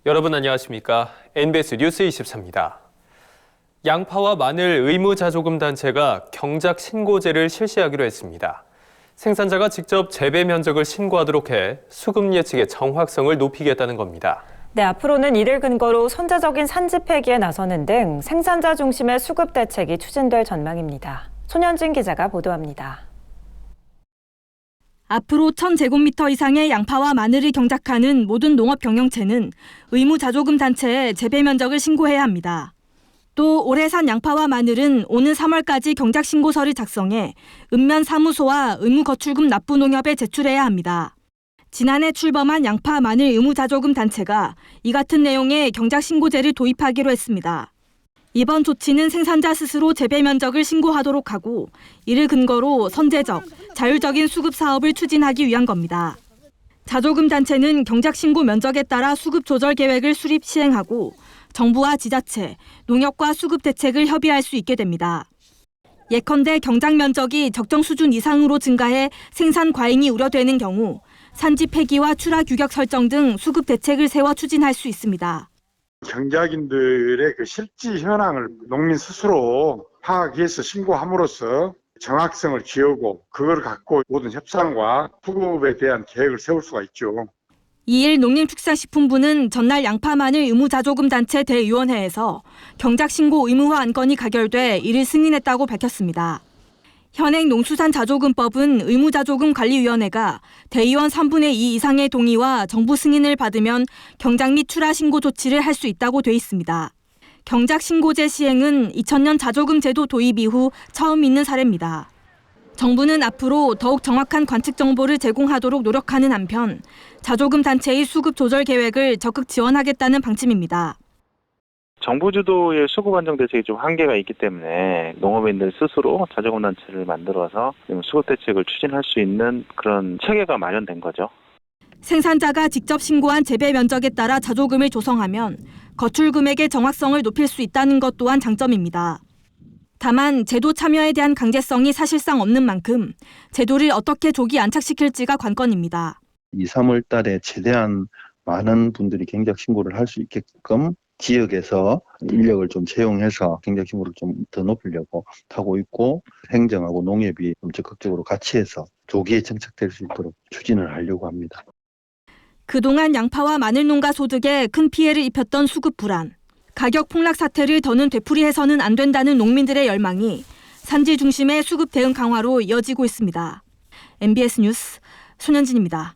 여러분 안녕하십니까? NBS 뉴스 24입니다. 양파와 마늘 의무자조금 단체가 경작 신고제를 실시하기로 했습니다. 생산자가 직접 재배 면적을 신고하도록 해 수급 예측의 정확성을 높이겠다는 겁니다. 네, 앞으로는 이를 근거로 선제적인 산지 폐기에 나서는 등 생산자 중심의 수급 대책이 추진될 전망입니다. 손현진 기자가 보도합니다. 앞으로 1,000제곱미터 이상의 양파와 마늘을 경작하는 모든 농업 경영체는 의무자조금 단체에 재배 면적을 신고해야 합니다. 또 올해 산 양파와 마늘은 오는 3월까지 경작 신고서를 작성해 읍면 사무소와 의무거출금 납부 농협에 제출해야 합니다. 지난해 출범한 양파 마늘 의무자조금 단체가 이 같은 내용의 경작 신고제를 도입하기로 했습니다. 이번 조치는 생산자 스스로 재배 면적을 신고하도록 하고 이를 근거로 선제적, 자율적인 수급 사업을 추진하기 위한 겁니다. 자조금 단체는 경작 신고 면적에 따라 수급 조절 계획을 수립 시행하고 정부와 지자체, 농협과 수급 대책을 협의할 수 있게 됩니다. 예컨대 경작 면적이 적정 수준 이상으로 증가해 생산 과잉이 우려되는 경우 산지 폐기와 출하 규격 설정 등 수급 대책을 세워 추진할 수 있습니다. 경작인들의 그 실지 현황을 농민 스스로 파악해서 신고함으로써 정확성을 기하고 그걸 갖고 모든 협상과 수급에 대한 계획을 세울 수가 있죠. 이일 농림축산식품부는 전날 양파 마늘 의무자조금 단체 대위원회에서 경작 신고 의무화 안건이 가결돼 이를 승인했다고 밝혔습니다. 현행 농수산자조금법은 의무자조금관리위원회가 대의원 3분의 2 이상의 동의와 정부 승인을 받으면 경작 및 출하 신고 조치를 할 수 있다고 돼 있습니다. 경작 신고제 시행은 2000년 자조금 제도 도입 이후 처음 있는 사례입니다. 정부는 앞으로 더욱 정확한 관측 정보를 제공하도록 노력하는 한편 자조금 단체의 수급 조절 계획을 적극 지원하겠다는 방침입니다. 정부 주도의 수급 안정 대책이 좀 한계가 있기 때문에 농업인들 스스로 자조금 단체를 만들어서 수급 대책을 추진할 수 있는 그런 체계가 마련된 거죠. 생산자가 직접 신고한 재배 면적에 따라 자조금을 조성하면 거출 금액의 정확성을 높일 수 있다는 것 또한 장점입니다. 다만 제도 참여에 대한 강제성이 사실상 없는 만큼 제도를 어떻게 조기 안착시킬지가 관건입니다. 2, 3월 달에 최대한 많은 분들이 경작 신고를 할 수 있게끔 지역에서 인력을 좀 채용해서 경작 신고를 좀 더 높이려고 하고 있고 행정하고 농협이 좀 적극적으로 같이 해서 조기에 정착될 수 있도록 추진을 하려고 합니다. 그동안 양파와 마늘 농가 소득에 큰 피해를 입혔던 수급 불안, 가격 폭락 사태를 더는 되풀이해서는 안 된다는 농민들의 열망이 산지 중심의 수급 대응 강화로 이어지고 있습니다. NBS 뉴스 손현진입니다.